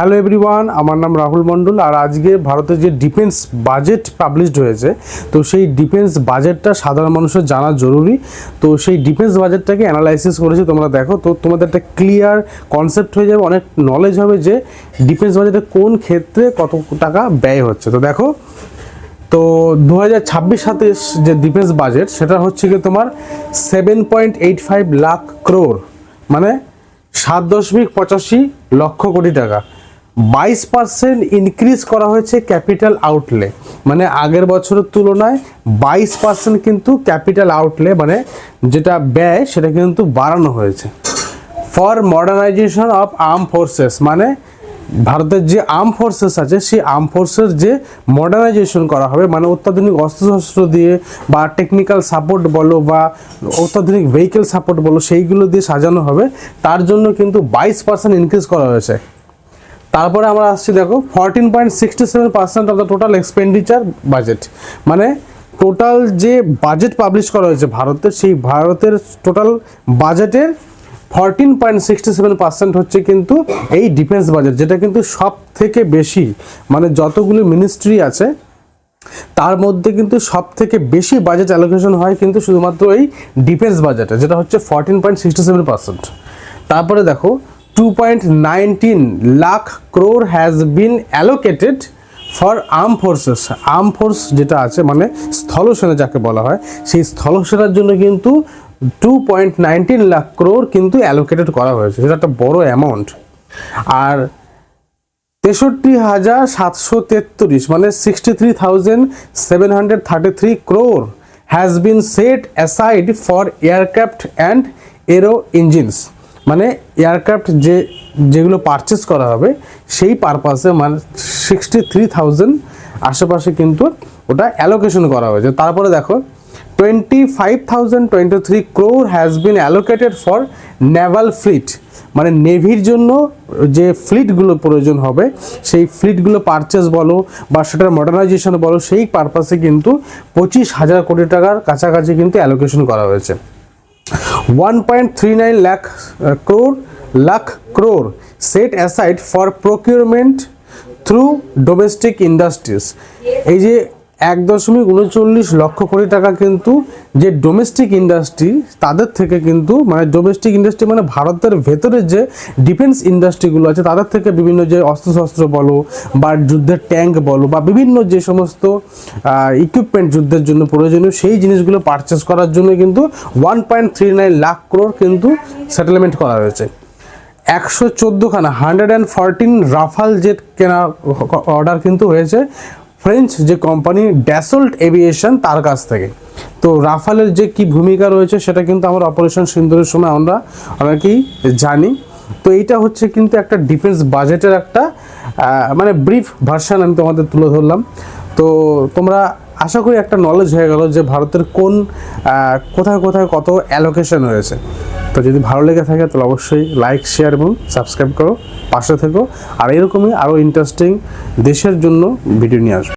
Hello everyone, আমার নাম রাহুল মণ্ডল। আর আজকে ভারতের যে ডিফেন্স বাজেট পাবলিশড হয়েছে, তো সেই ডিফেন্স বাজেটটা সাধারণ মানুষের জানা জরুরি। তো সেই ডিফেন্স বাজেটটাকে অ্যানালাইসিস করেছি, তোমরা দেখো, তো তোমাদের একটা ক্লিয়ার কনসেপ্ট হয়ে যাবে, অনেক নলেজ হবে যে ডিফেন্স বাজেটে কোন ক্ষেত্রে কত টাকা ব্যয় হচ্ছে। তো দেখো, তো 2026-27 যে ডিফেন্স বাজেট সেটা হচ্ছে কি তোমার 7.85 লাখ ক্রোর, মানে 7.85 লক্ষ কোটি টাকা। 22% ইনক্রিজ করা হয়েছে ক্যাপিটাল আউটলে, মানে আগের বছরের তুলনায় 22% কিন্তু ক্যাপিটাল আউটলে মানে যেটা ব্যয় সেটা কিন্তু বাড়ানো হয়েছে। For modernisation of arm forces, মানে ভারতের যে আর্ম ফোর্সেস আছে সেই আর্ম ফোর্সের যে মডার্নাইজেশন করা হবে, মানে অত্যাধুনিক অস্ত্রশস্ত্র দিয়ে বা টেকনিক্যাল সাপোর্ট বলো বা অত্যাধুনিক ভেহিকেল সাপোর্ট বলো, সেইগুলো দিয়ে সাজানো হবে। তার জন্য কিন্তু 22% ইনক্রিজ করা হয়েছে। তারপরে আমরা আসছি, দেখো, 14.67% of the total expenditure budget, মানে টোটাল যে বাজেট পাবলিশ করা হয়েছে ভারতের, সেই ভারতের টোটাল বাজেটের 14.67% হচ্ছে কিন্তু এই ডিফেন্স বাজেট, যেটা কিন্তু সব থেকে বেশি, মানে যতগুলি মিনিস্ট্রি আছে তার মধ্যে কিন্তু সব থেকে বেশি বাজেট অ্যালোকেশন হয় কিন্তু শুধুমাত্র এই ডিফেন্স বাজেটে, যেটা হচ্ছে 14.67%। তারপরে দেখো, 2.19 lakh crore has been allocated for arm forces. Arm force যেটা আছে মানে স্থলসেনা যাকে বলা হয়, সেই স্থলসেনার জন্য কিন্তু 2.19 লাখ ক্রোর কিন্তু অ্যালোকেটেড করা হয়েছে, যেটা একটা বড় অ্যামাউন্ট। আর 63,733 মানে 63,733 crore has bin set aside for aircraft and arrow engines, মানে এয়ারক্রাফট যেগুলো পারচেস করা হবে সেই পারপাসে, মানে 63,000 আশেপাশে কিন্তু ওটা অ্যালোকেশন করা হয়েছে। তারপরে দেখো, 25,023 crore has been allocated for naval fleet, মানে নেভির জন্য যে ফ্লিটগুলো প্রয়োজন হবে সেই ফ্লিটগুলো পারচেস বলো বা সেটার মডার্নাইজেশন বলো, সেই পারপাসে কিন্তু 25,000 কোটি টাকার কাছাকাছি কিন্তু অ্যালোকেশন করা হয়েছে। 1.39 lakh crore set aside for procurement through domestic industries. এই যে 1.39 লক্ষ কোটি টাকা কিন্তু যে ডোমেস্টিক ইন্ডাস্ট্রি তাদের থেকে কিন্তু, মানে ডোমেস্টিক ইন্ডাস্ট্রি মানে ভারতের ভেতরের যে ডিফেন্স ইন্ডাস্ট্রিগুলো আছে তাদের থেকে বিভিন্ন যে অস্ত্রশস্ত্র বলো বা যুদ্ধের ট্যাঙ্ক বলো বা বিভিন্ন যে সমস্ত ইকুইপমেন্ট যুদ্ধের জন্য প্রয়োজনীয় সেই জিনিসগুলো পারচেস করার জন্য কিন্তু 1.39 লাখ ক্রোর কিন্তু সেটেলমেন্ট করা হয়েছে। 114খানা 114 রাফাল জেট কেনার অর্ডার কিন্তু হয়েছে ফ্রেঞ্চ যে কোম্পানি ড্যাসল্ট এভিয়েশন তার কাছ থেকে। তো রাফালের যে কি ভূমিকা রয়েছে সেটা কিন্তু আমার অপারেশন সিন্দুরের সময় আমরা অনেকেই জানি। তো এইটা হচ্ছে কিন্তু একটা ডিফেন্স বাজেটের একটা মানে ব্রিফ ভার্সন আমি তোমাদের তুলে ধরলাম। তো তোমরা আশা করি একটা নলেজ হয়ে গেল যে ভারতের কোন কোথায় কোথায় কত অ্যালোকেশন হয়েছে। তো যদি ভালো লেগে থাকে তাহলে অবশ্যই লাইক, শেয়ার এবং সাবস্ক্রাইব করো, পাশে থেকো। আর এরকমই আরও ইন্টারেস্টিং দেশের জন্য ভিডিও নিয়ে আসবো।